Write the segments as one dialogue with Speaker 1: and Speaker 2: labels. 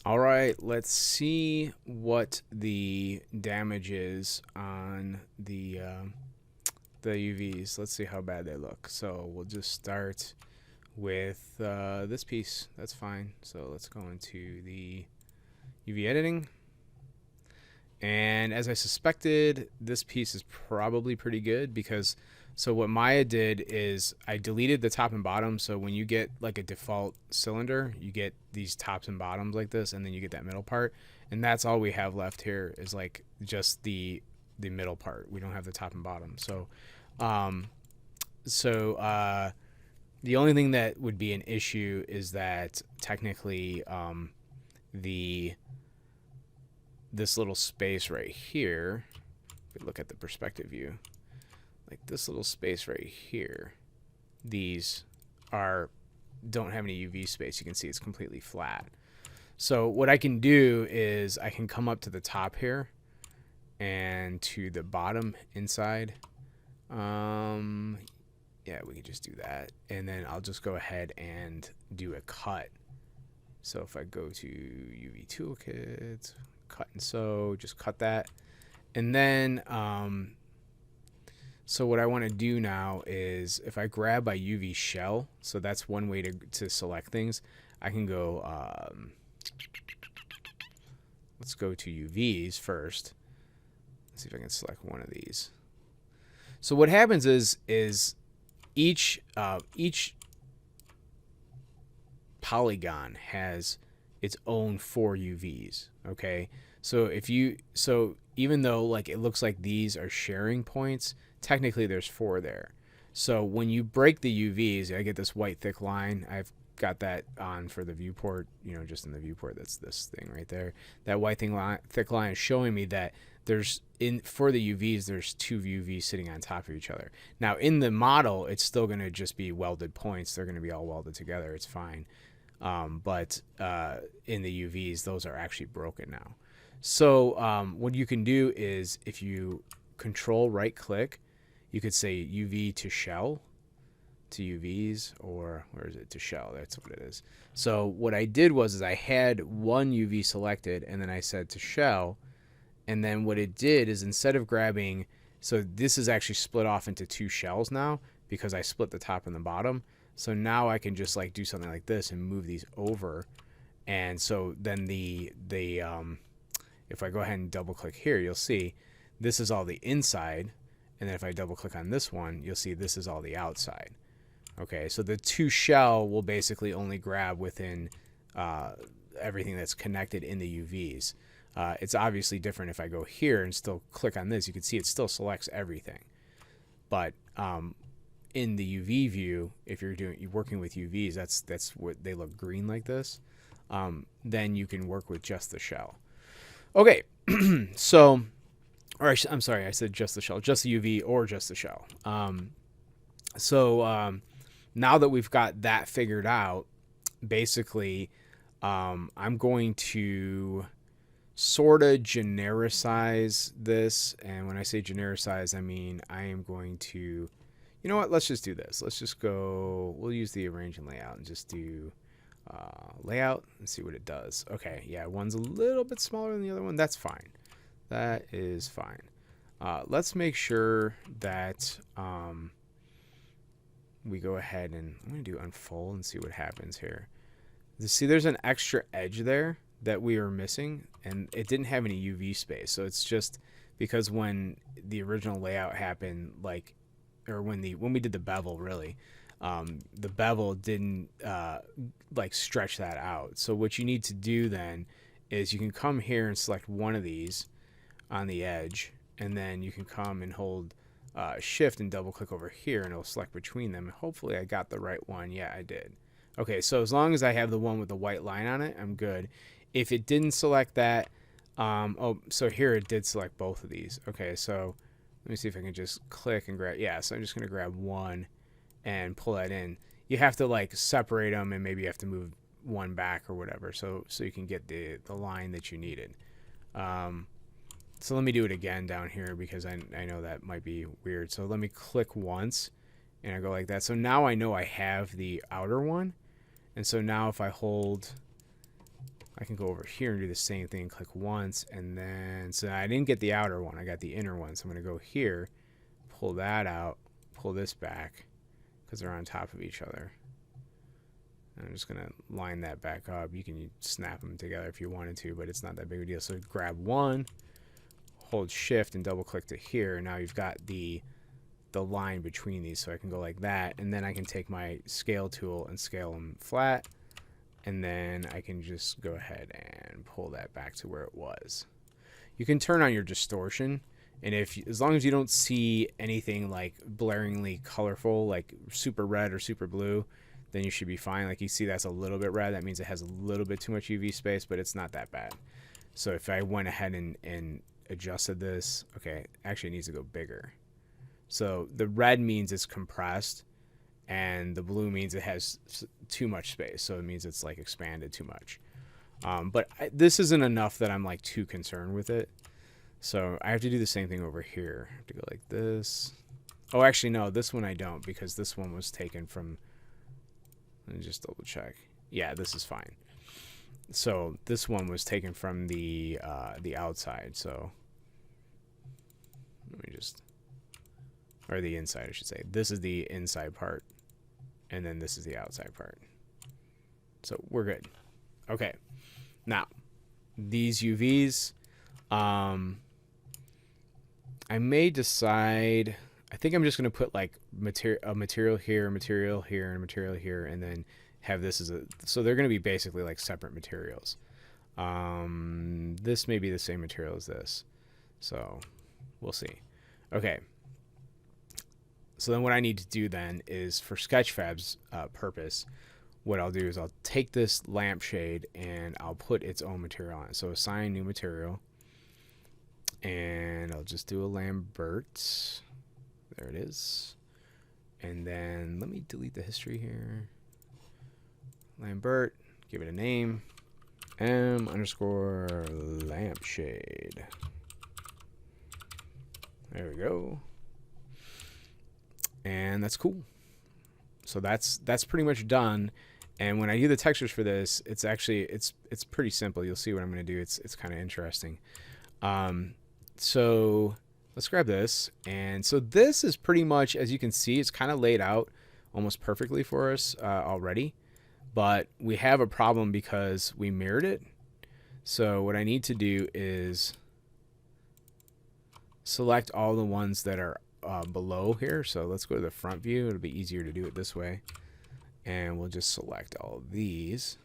Speaker 1: All right, let's see what the damage is on the UVs. Let's see how bad they look. So we'll just start with this piece. That's fine. So let's go into the UV editing. And as I suspected, this piece is probably pretty good because so what Maya did is I deleted the top and bottom. So when you get like a default cylinder, you get these tops and bottoms like this, and then you get that middle part. And that's all we have left here is like just the middle part. We don't have the top and bottom. Um, so the only thing that would be an issue is that technically the this little space right here, if we look at the perspective view, like this little space right here, these are don't have any UV space. You can see it's completely flat. So what I can do is I can come up to the top here and to the bottom inside. Yeah, we can just do that. And then I'll just go ahead and do a cut. So if I go to UV toolkit, cut and sew, just cut that. And then, so what I want to do now is if I grab my UV shell, so that's one way to select things. I can go, let's go to UVs first. Let's see if I can select one of these. So what happens is each polygon has its own 4 UVs. Okay, so even though like it looks like these are sharing points, technically there's 4 there. So when you break the UVs, I get this white thick line. I've got that on for the viewport, just in the viewport. That's this thing right there. That white thick line is showing me that for the UVs, there's 2 UVs sitting on top of each other. Now in the model, it's still going to just be welded points. They're going to be all welded together. It's fine. But in the UVs, those are actually broken now. So what you can do is if you control right click, you could say UV to shell to UVs, or where is it, to shell. That's what it is. So what I did was I had one UV selected and then I said to shell. And then what it did is instead of grabbing, so this is actually split off into 2 shells now because I split the top and the bottom. So now I can just like do something like this and move these over. And so then if I go ahead and double click here, you'll see this is all the inside. And then if I double click on this one, you'll see this is all the outside. Okay, so the 2 shell will basically only grab within everything that's connected in the UVs. It's obviously different if I go here and still click on this. You can see it still selects everything. But in the UV view, if you're working with UVs, that's what they look green like this. Then you can work with just the shell. Okay, so, I'm sorry, I said just the shell, just the UV or just the shell. So now that we've got that figured out, basically, I'm going to sort of genericize this. And when I say genericize, I mean I am going to, you know what, let's just do this. Let's just go, we'll use the arrange and layout and just do layout and see what it does. Okay, yeah, one's a little bit smaller than the other one. That's fine. That is fine. Let's make sure that we go ahead and I'm going to do unfold and see what happens here. See, there's an extra edge there that we were missing, and it didn't have any UV space. So it's just because when the original layout happened, or when we did the bevel, really, the bevel didn't stretch that out. So what you need to do then is you can come here and select one of these on the edge, and then you can come and hold shift and double click over here, and it'll select between them. Hopefully I got the right one. Yeah, I did. Okay, so as long as I have the one with the white line on it, I'm good. If it didn't select that, so here it did select both of these. Okay, so let me see if I can just click and grab. Yeah, so I'm just going to grab one and pull that in. You have to separate them, and maybe you have to move one back or whatever, so you can get the line that you needed. So let me do it again down here because I know that might be weird. So let me click once, and I go like that. So now I know I have the outer one. And so now if I hold I can go over here and do the same thing, click once, and then, so I didn't get the outer one, I got the inner one. So I'm going to go here, pull that out, pull this back, because they're on top of each other. And I'm just going to line that back up. You can snap them together if you wanted to, but it's not that big of a deal. So grab one, hold shift and double click to here. Now you've got the line between these, so I can go like that, and then I can take my scale tool and scale them flat, and then I can just go ahead and pull that back to where it was. You can turn on your distortion, and as long as you don't see anything like blaringly colorful, like super red or super blue, then you should be fine. Like you see that's a little bit red, that means it has a little bit too much UV space, but it's not that bad. So if I went ahead and adjusted this, okay, actually it needs to go bigger. So the red means it's compressed, and the blue means it has too much space. So it means it's like expanded too much. But this isn't enough that I'm like too concerned with it. So I have to do the same thing over here. I have to go like this. Oh, actually, no, this one I don't, because this one was taken from, let me just double check. Yeah, this is fine. So this one was taken from the outside. So let me just, or the inside, I should say. This is the inside part, and then this is the outside part. So we're good. Okay. Now, these UVs, I may decide, I think I'm just going to put like a material here, a material here, and a material here, and then have this as a, so they're going to be basically like separate materials. This may be the same material as this, so we'll see. Okay. So then what I need to do then is, for Sketchfab's purpose, what I'll do is I'll take this lampshade and I'll put its own material on it. So assign new material, and I'll just do a Lambert. There it is. And then let me delete the history here. Lambert, give it a name, M_lampshade. There we go. And that's cool. So that's pretty much done. And when I do the textures for this, it's actually it's pretty simple. You'll see what I'm going to do. It's kind of interesting. So let's grab this. And so this is pretty much, as you can see, it's kind of laid out almost perfectly for us already. But we have a problem because we mirrored it. So what I need to do is select all the ones that are below here. So let's go to the front view. It'll be easier to do it this way. And we'll just select all of these,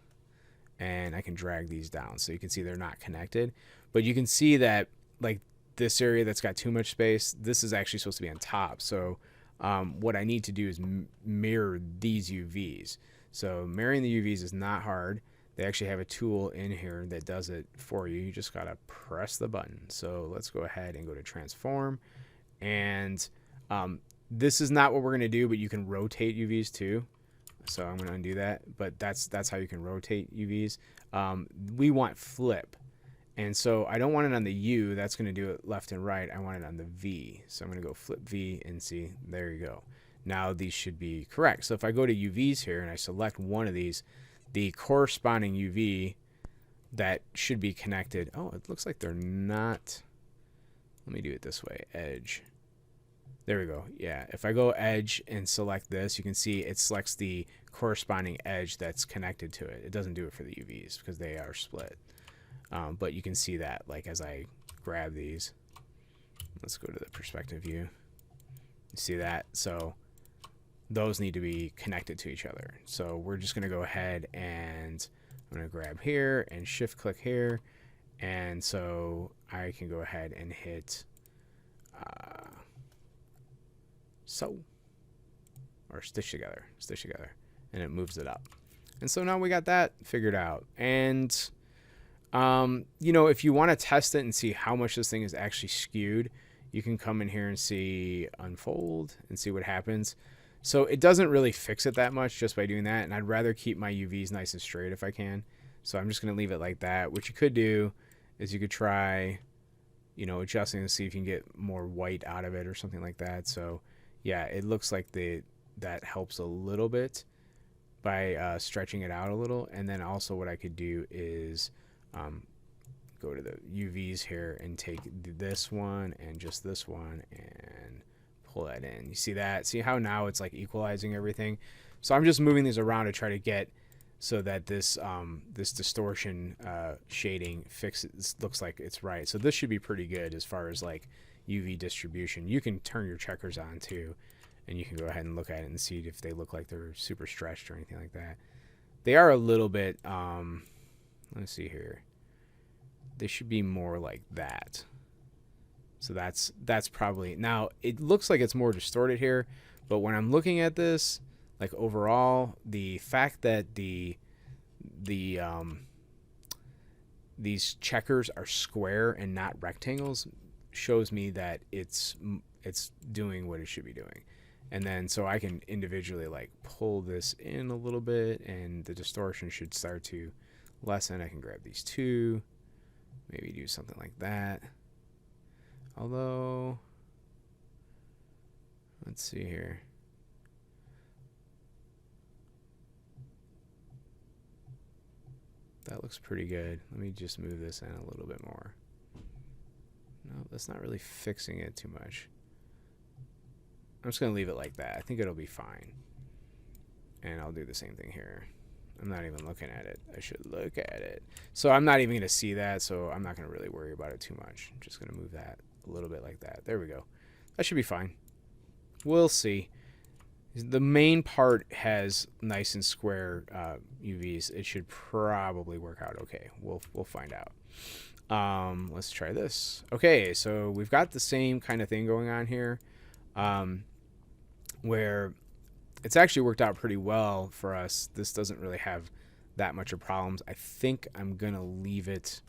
Speaker 1: and I can drag these down so you can see they're not connected. But you can see that like this area that's got too much space, this is actually supposed to be on top. So what I need to do is mirror these UVs. So mirroring the UVs is not hard. They actually have a tool in here that does it for you. You just gotta press the button. So let's go ahead and go to transform. And this is not what we're gonna do, but you can rotate UVs too. So I'm going to undo that, but that's how you can rotate UVs. We want flip, and so I don't want it on the U. That's going to do it left and right. I want it on the V. So I'm going to go flip V and see. There you go. Now these should be correct. So if I go to UVs here and I select one of these, the corresponding UV that should be connected. Oh, it looks like they're not. Let me do it this way. Edge. There we go. Yeah, if I go edge and select this, you can see it selects the corresponding edge that's connected to it. It doesn't do it for the UVs because they are split. But you can see that like as I grab these. Let's go to the perspective view. You see that? So those need to be connected to each other. So we're just going to go ahead and I'm going to grab here and shift click here. And so I can go ahead and hit or stitch together, and it moves it up. And so now we got that figured out. And you know, if you want to test it and see how much this thing is actually skewed, you can come in here and see unfold and see what happens. So it doesn't really fix it that much just by doing that, and I'd rather keep my UVs nice and straight if I can. So I'm just going to leave it like that. What you could do is you could try, you know, adjusting to see if you can get more white out of it or something like that. So yeah, it looks like that helps a little bit by stretching it out a little. And then also what I could do is Go to the UVs here and take this one and just this one and pull that in. You see that? See how now it's like equalizing everything? So I'm just moving these around to try to get so that this this distortion shading fixes, looks like it's right. So this should be pretty good as far as like UV distribution. You can turn your checkers on too, and you can go ahead and look at it and see if they look like they're super stretched or anything like that. They are a little bit, let's see here. They should be more like that. So that's probably, now it looks like it's more distorted here, but when I'm looking at this, like overall, the fact that these checkers are square and not rectangles shows me that it's doing what it should be doing. And then so I can individually like pull this in a little bit and the distortion should start to lessen. I can grab these two, maybe do something like that. Although, let's see here. That looks pretty good. Let me just move this in a little bit more. No, that's not really fixing it too much. I'm just going to leave it like that. I think it'll be fine. And I'll do the same thing here. I'm not even looking at it. I should look at it. So I'm not even going to see that, so I'm not going to really worry about it too much. I'm just going to move that a little bit like that. There we go. That should be fine. We'll see. The main part has nice and square UVs. It should probably work out okay. We'll find out. Let's try this. Okay, so we've got the same kind of thing going on here, where it's actually worked out pretty well for us. This doesn't really have that much of problems. I think I'm gonna leave it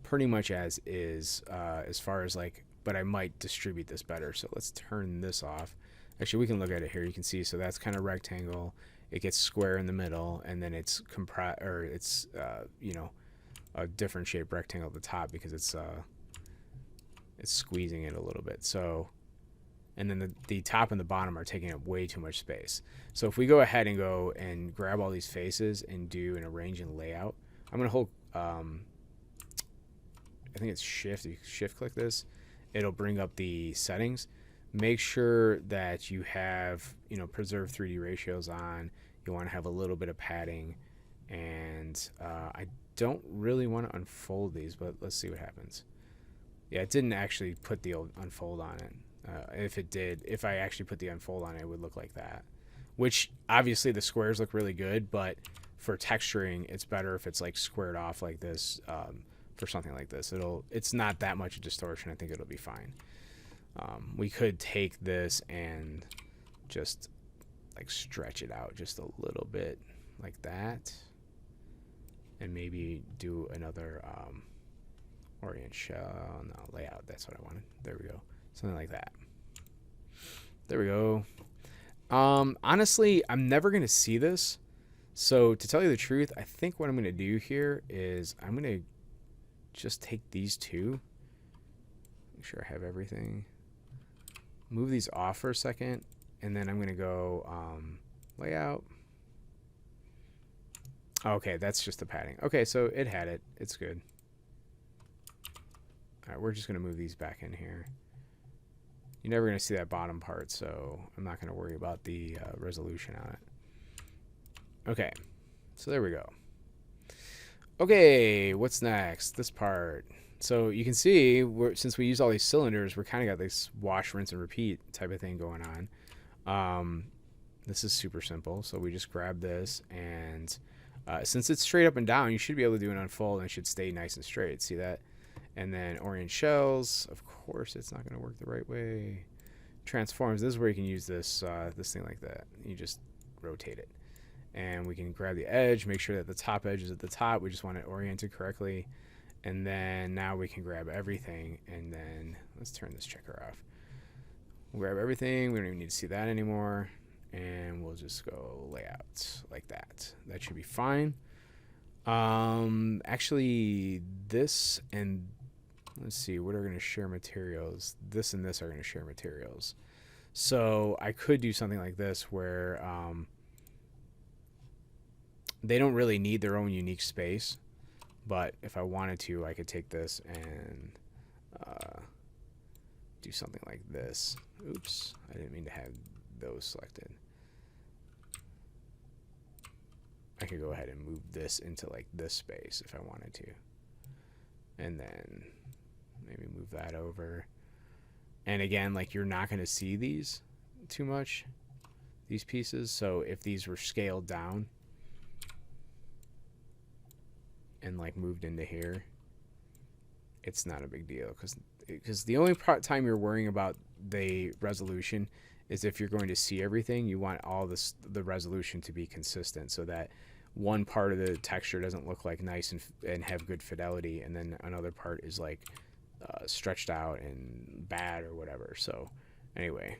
Speaker 1: pretty much as is, as far as like, but I might distribute this better. So let's turn this off. Actually, we can look at it here. You can see, so that's kind of rectangle. It gets square in the middle, and then it's you know, a different shaped rectangle at the top because it's squeezing it a little bit. So, and then the top and the bottom are taking up way too much space. So if we go ahead and go and grab all these faces and do an arrange and layout, I'm gonna hold, I think it's shift. You shift click this, it'll bring up the settings. Make sure that you have, you know, preserve 3D ratios on. You want to have a little bit of padding, and I don't really want to unfold these, but let's see what happens. Yeah, it didn't actually put the unfold on it. If it did, if I actually put the unfold on it, it would look like that. Which obviously the squares look really good, but for texturing, it's better if it's like squared off like this. For something like this, it's not that much distortion. I think it'll be fine. We could take this and just like stretch it out just a little bit like that, and maybe do another orient shell, no, layout. That's what I wanted. There we go. Something like that. There we go. Honestly, I'm never going to see this. So to tell you the truth, I think what I'm going to do here is I'm going to just take these two. Make sure I have everything. Move these off for a second, and then I'm going to go layout. Okay, that's just the padding. Okay, so it had it. It's good. All right, we're just going to move these back in here. You're never going to see that bottom part, so I'm not going to worry about the resolution on it. Okay, so there we go. Okay, what's next? This part. So you can see, since we use all these cylinders, we're kind of got this wash, rinse, and repeat type of thing going on. This is super simple. So we just grab this, and since it's straight up and down, you should be able to do an unfold, and it should stay nice and straight. See that? And then orient shells. Of course, it's not going to work the right way. Transforms. This is where you can use this this thing like that. You just rotate it, and we can grab the edge. Make sure that the top edge is at the top. We just want it oriented correctly. And then now we can grab everything, and then let's turn this checker off. We'll grab everything. We don't even need to see that anymore. And we'll just go layout like that. That should be fine. Actually, this and let's see, what are going to share materials? This and this are going to share materials. So I could do something like this where they don't really need their own unique space. But if I wanted to, I could take this and do something like this. Oops, I didn't mean to have those selected. I could go ahead and move this into like this space if I wanted to. And then maybe move that over. And again, like, you're not going to see these too much, these pieces. So if these were scaled down and like moved into here, it's not a big deal, because the only time you're worrying about the resolution is if you're going to see everything. You want all the resolution to be consistent, so that one part of the texture doesn't look like nice and have good fidelity, and then another part is like stretched out and bad or whatever. So anyway,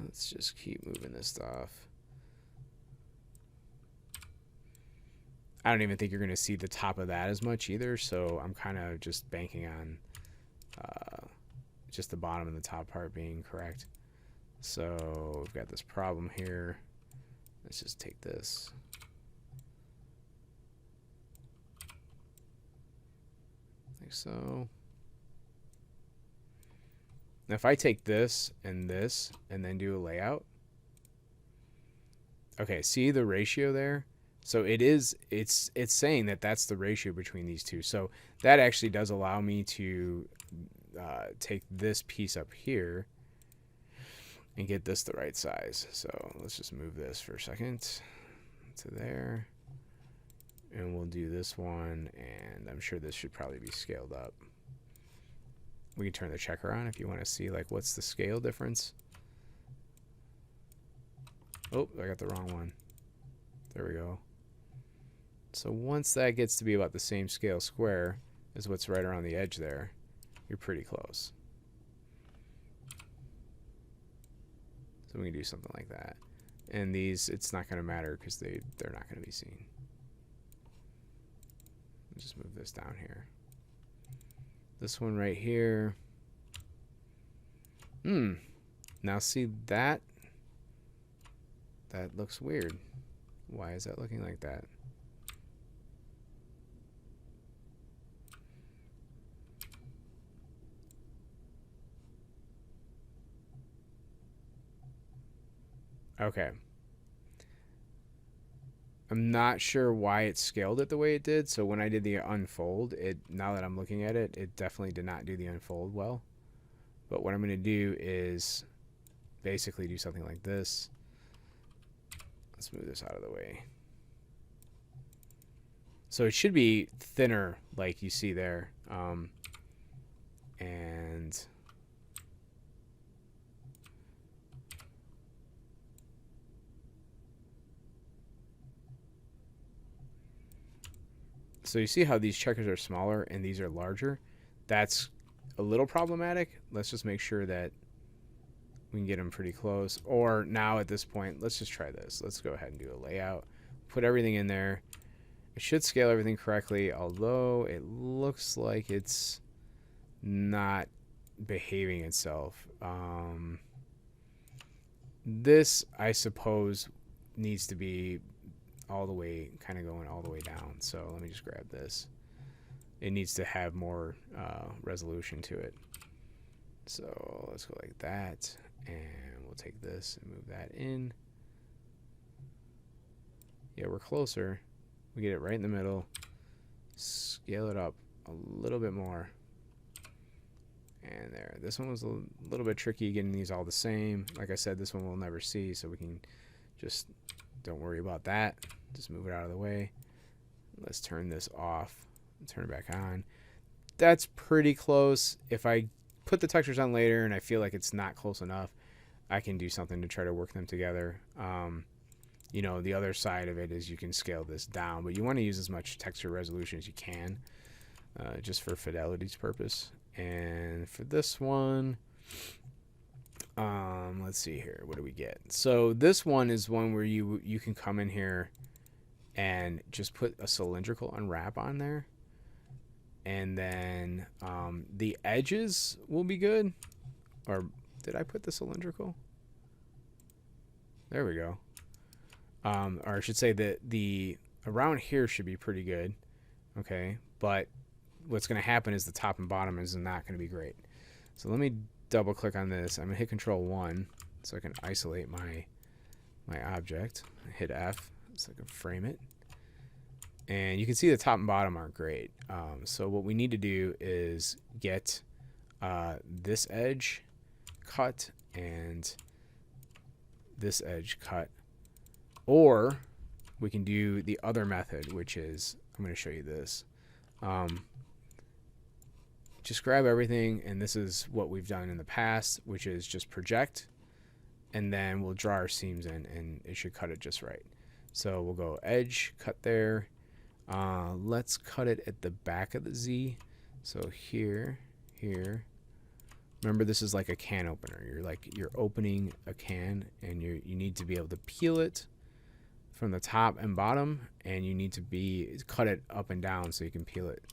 Speaker 1: let's just keep moving this stuff. I don't even think you're going to see the top of that as much either, so I'm kind of just banking on just the bottom and the top part being correct. So we've got this problem here. Let's just take this. Like so. Now if I take this and then do a layout. Okay, see the ratio there? So it's saying that that's the ratio between these two. So that actually does allow me to take this piece up here and get this the right size. So let's just move this for a second to there. And we'll do this one, and I'm sure this should probably be scaled up. We can turn the checker on if you want to see like what's the scale difference. Oh, I got the wrong one. There we go. So once that gets to be about the same scale square as what's right around the edge there, you're pretty close. So we can do something like that. And these, it's not going to matter because they're not going to be seen. Let's just move this down here. This one right here. Now see that? That looks weird. Why is that looking like that? Okay. I'm not sure why it scaled it the way it did. So when I did the unfold, now that I'm looking at it, it definitely did not do the unfold well. But what I'm going to do is basically do something like this. Let's move this out of the way. So it should be thinner like you see there. And so you see how these checkers are smaller and these are larger? That's a little problematic. Let's just make sure that we can get them pretty close. Or now at this point, let's just try this. Let's go ahead and do a layout. Put everything in there. It should scale everything correctly, although it looks like it's not behaving itself. This, I suppose, needs to be all the way, kind of going all the way down. So let me just grab this. It needs to have more resolution to it. So let's go like that, and we'll take this and move that in. Yeah, we're closer. We get it right in the middle. Scale it up a little bit more. And there. This one was a little bit tricky getting these all the same. Like I said, this one we'll never see, so we can just don't worry about that. Just move it out of the way. Let's turn this off and turn it back on. That's pretty close. If I put the textures on later and I feel like it's not close enough, I can do something to try to work them together. You know, the other side of it is you can scale this down, but you want to use as much texture resolution as you can, just for fidelity's purpose. And for this one, let's see here. What do we get? So this one is one where you can come in here and just put a cylindrical unwrap on there. And then the edges will be good. Or did I put the cylindrical? There we go. Or I should say that the around here should be pretty good. Okay, but what's going to happen is the top and bottom is not going to be great. So let me double click on this. I'm going to hit Control 1 so I can isolate my object. Hit F so I can frame it. And you can see the top and bottom aren't great. So what we need to do is get this edge cut and this edge cut. Or we can do the other method, which is, I'm going to show you this. Just grab everything, and this is what we've done in the past, which is just project, and then we'll draw our seams in, and it should cut it just right. So we'll go edge, cut there. Let's cut it at the back of the Z. So here. Remember, this is like a can opener. You're opening a can, and you need to be able to peel it from the top and bottom, and you need to cut it up and down so you can peel it.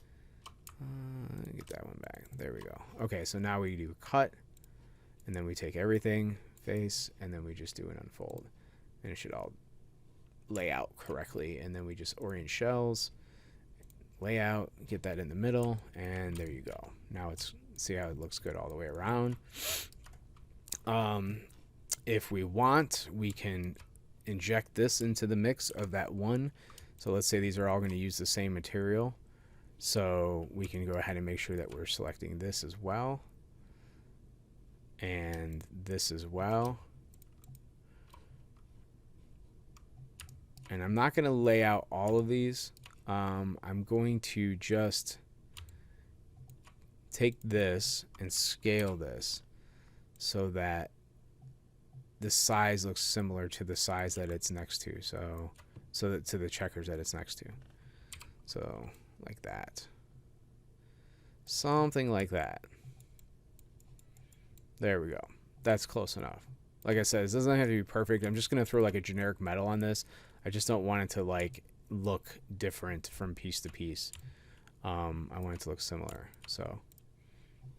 Speaker 1: Get that one back. There we go. Okay, so now we do cut, and then we take everything, face, and then we just do an unfold, and it should all lay out correctly. And then we just orient shells, layout, get that in the middle, and there you go. Now see how it looks good all the way around. If we want, we can inject this into the mix of that one. So let's say these are all going to use the same material. So we can go ahead and make sure that we're selecting this as well, and this as well. And I'm not going to lay out all of these. I'm going to just take this and scale this so that the size looks similar to the size that it's next to. So that to the checkers that it's next to. So like that. Something like that. There we go. That's close enough. Like I said, it doesn't have to be perfect. I'm just going to throw like a generic metal on this. I just don't want it to like look different from piece to piece. I want it to look similar. So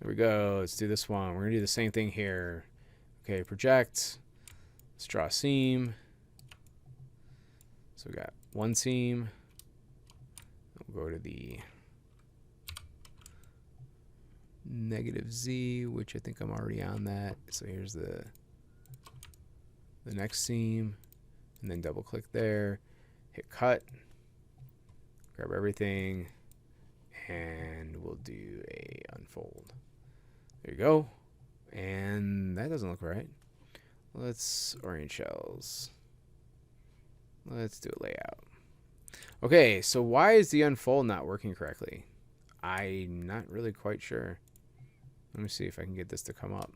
Speaker 1: there we go. Let's do this one. We're going to do the same thing here. Okay, project. Let's draw a seam. So we got one seam. We'll go to the -Z, which I think I'm already on that. So here's the next seam, and then double click there, hit cut, grab everything, and we'll do a unfold. There you go. And that doesn't look right. Let's orient shells. Let's do a layout. Okay, so why is the unfold not working correctly? I'm not really quite sure. Let me see if I can get this to come up.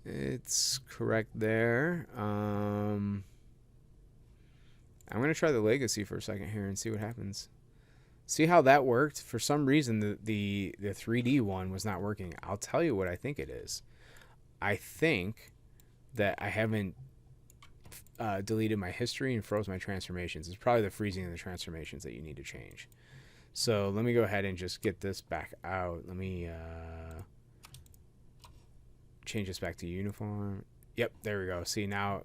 Speaker 1: It's correct there. I'm going to try the Legacy for a second here and see what happens. See how that worked? For some reason, the 3D one was not working. I'll tell you what I think it is. I think that I haven't deleted my history and froze my transformations. It's probably the freezing of the transformations that you need to change. So let me go ahead and just get this back out. Let me change this back to uniform. Yep, there we go. See, now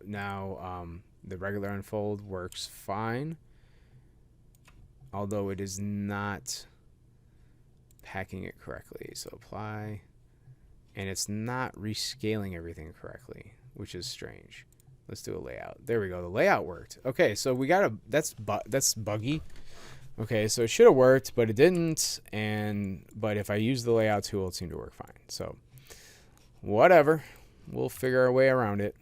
Speaker 1: the regular unfold works fine, although it is not packing it correctly. So apply, and it's not rescaling everything correctly, which is strange. Let's do a layout. There we go. The layout worked. Okay, so we got that's buggy. Okay, so it should have worked, but it didn't. But if I use the layout tool, it seemed to work fine. So whatever, we'll figure our way around it.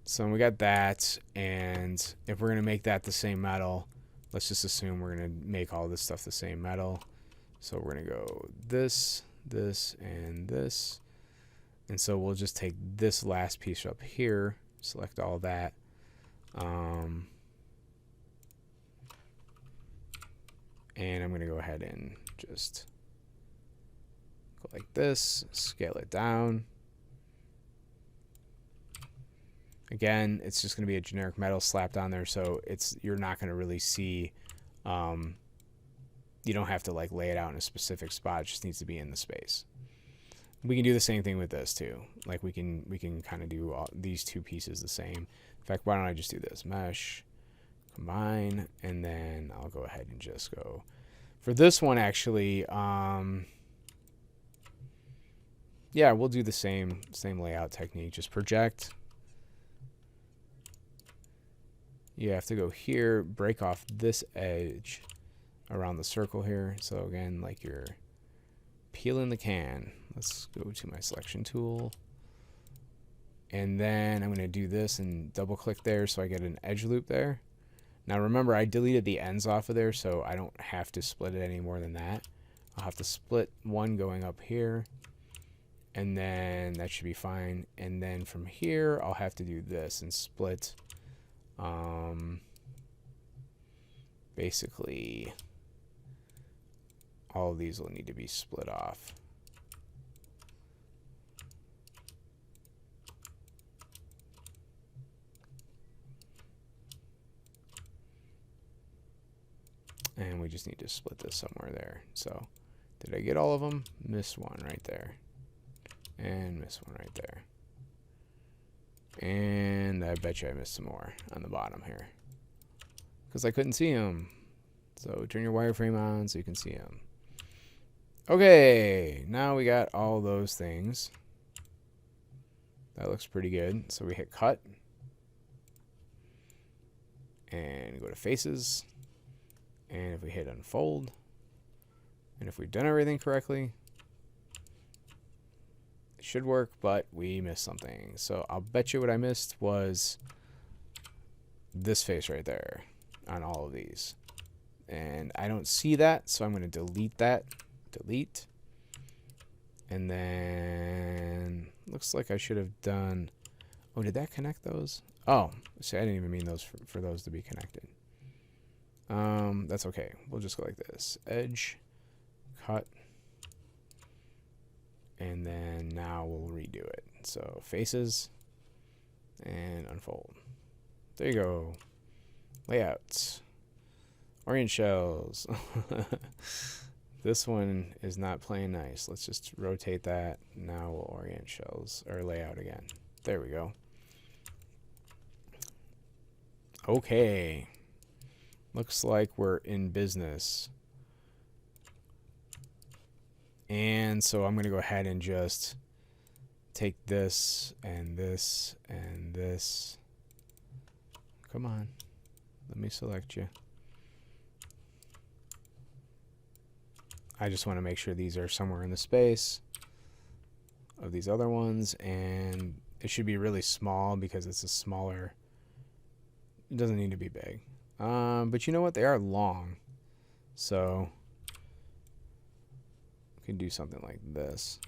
Speaker 1: So we got that, and if we're gonna make that the same metal, let's just assume we're gonna make all this stuff the same metal. So we're gonna go this, and this. And so we'll just take this last piece up here, select all that. And I'm going to go ahead and just go like this, scale it down. Again, it's just going to be a generic metal slapped on there, so you're not going to really see, you don't have to like lay it out in a specific spot. It just needs to be in the space. We can do the same thing with this too. Like we can kind of do these two pieces the same. In fact, why don't I just do this? Mesh, combine, and then I'll go ahead and just go for this one actually. Yeah, we'll do the same layout technique. Just project. You have to go here, break off this edge around the circle here. So again, like you're peeling the can. Let's go to my selection tool. And then I'm going to do this and double click there so I get an edge loop there. Now remember, I deleted the ends off of there, so I don't have to split it any more than that. I'll have to split one going up here, and then that should be fine. And then from here, I'll have to do this and split basically all of these will need to be split off. And we just need to split this somewhere there. So did I get all of them? Missed one right there. And missed one right there. And I bet you I missed some more on the bottom here, because I couldn't see them. So turn your wireframe on so you can see them. Okay, now we got all those things. That looks pretty good. So we hit cut. And go to faces. And if we hit unfold, and if we've done everything correctly, it should work, but we missed something. So I'll bet you what I missed was this face right there on all of these. And I don't see that, so I'm going to delete that. Delete. And then looks like I should have done... Oh, did that connect those? Oh, see, I didn't even mean those for those to be connected. That's okay. We'll just go like this. Edge, cut, and then now we'll redo it. So faces and unfold. There you go. Layouts. Orient shells. This one is not playing nice. Let's just rotate that. Now we'll orient shells or layout again. There we go. Okay. Looks like we're in business. And so I'm going to go ahead and just take this and this and this. Come on. Let me select you. I just want to make sure these are somewhere in the space of these other ones. And it should be really small because it's a smaller... It doesn't need to be big. But you know what? They are long. So we can do something like this.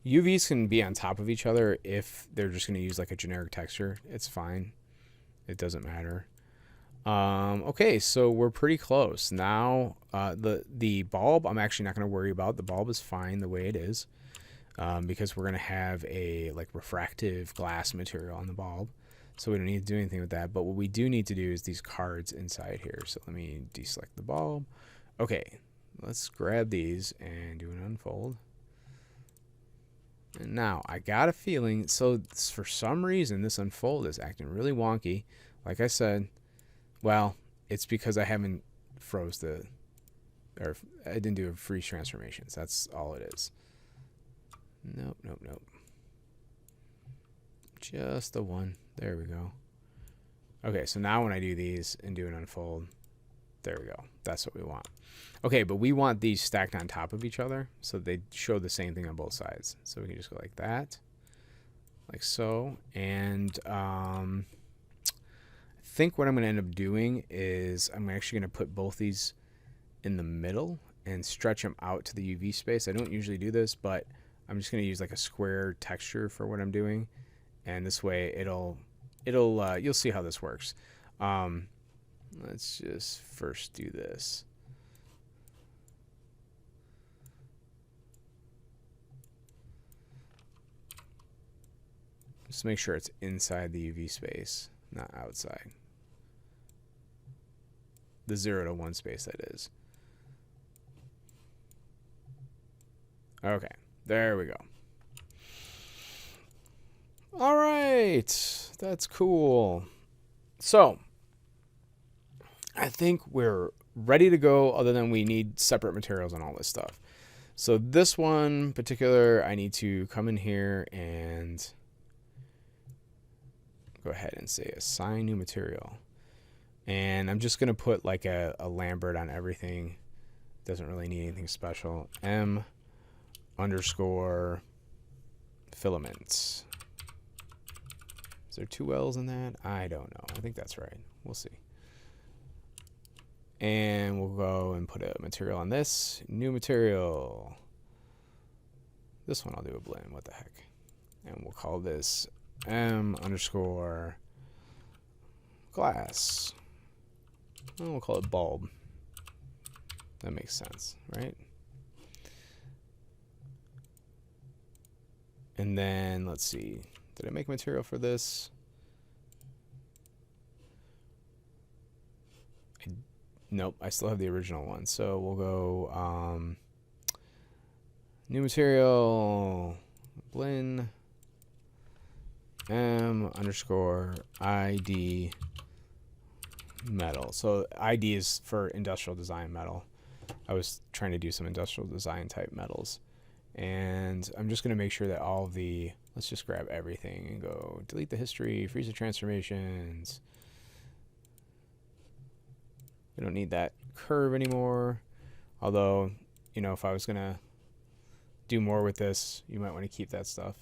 Speaker 1: UVs can be on top of each other if they're just going to use like a generic texture. It's fine. It doesn't matter. Okay, so we're pretty close. Now, the bulb, I'm actually not going to worry about. The bulb is fine the way it is. Because we're going to have a like refractive glass material on the bulb. So we don't need to do anything with that. But what we do need to do is these cards inside here. So let me deselect the bulb. Okay, let's grab these and do an unfold. And now I got a feeling, so for some reason this unfold is acting really wonky. Like I said, well, it's because I haven't froze the, or I didn't do a freeze transformations. That's all it is. Nope, nope, nope. Just the one. There we go. Okay, so now when I do these and do an unfold, there we go. That's what we want. Okay, but we want these stacked on top of each other so they show the same thing on both sides. So we can just go like that, like so. And I think what I'm going to end up doing is I'm actually going to put both these in the middle and stretch them out to the UV space. I don't usually do this, but I'm just going to use like a square texture for what I'm doing. And this way it'll you'll see how this works. Let's just first do this. Just make sure it's inside the UV space, not outside. The 0 to 1 space, that is. Okay, there we go. All right, that's cool. So I think we're ready to go, other than we need separate materials and all this stuff. So this one in particular, I need to come in here and go ahead and say assign new material. And I'm just going to put like a Lambert on everything. Doesn't really need anything special. M underscore filaments. Is there two L's in that? I don't know. I think that's right. We'll see. And we'll go and put a material on this. New material. This one I'll do a blend. What the heck? And we'll call this M underscore glass. And we'll call it bulb. That makes sense, right? And then let's see. Did I make material for this? Nope, I still have the original one. So we'll go new material, blend, M underscore ID metal. So ID is for industrial design metal. I was trying to do some industrial design type metals. And I'm just going to make sure that all of the, let's just grab everything and go delete the history, freeze the transformations. We don't need that curve anymore. Although, you know, if I was going to do more with this, you might want to keep that stuff.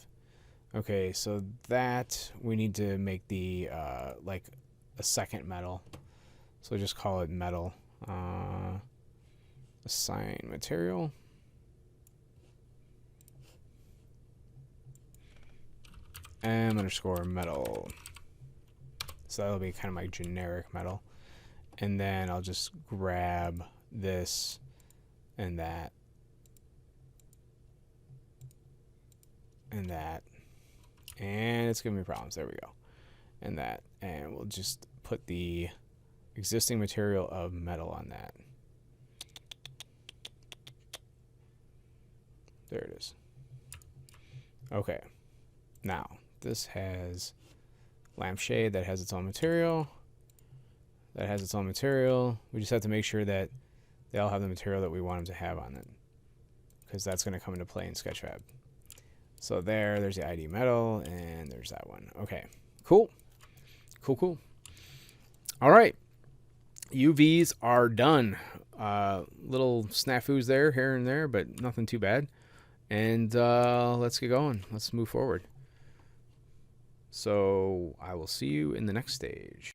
Speaker 1: Okay, so that we need to make the like a second metal. So just call it metal. Assign material. M underscore metal. So that'll be kind of my generic metal. And then I'll just grab this and that and that. And it's giving me problems. There we go. And that. And we'll just put the existing material of metal on that. There it is. Okay. Now, this has lampshade that has its own material. That has its own material. We just have to make sure that they all have the material that we want them to have on it, because that's going to come into play in Sketchfab. So there's the ID metal, and there's that one. Okay, cool. Cool, cool. All right. UVs are done. Little snafus there, here and there, but nothing too bad. And let's get going. Let's move forward. So I will see you in the next stage.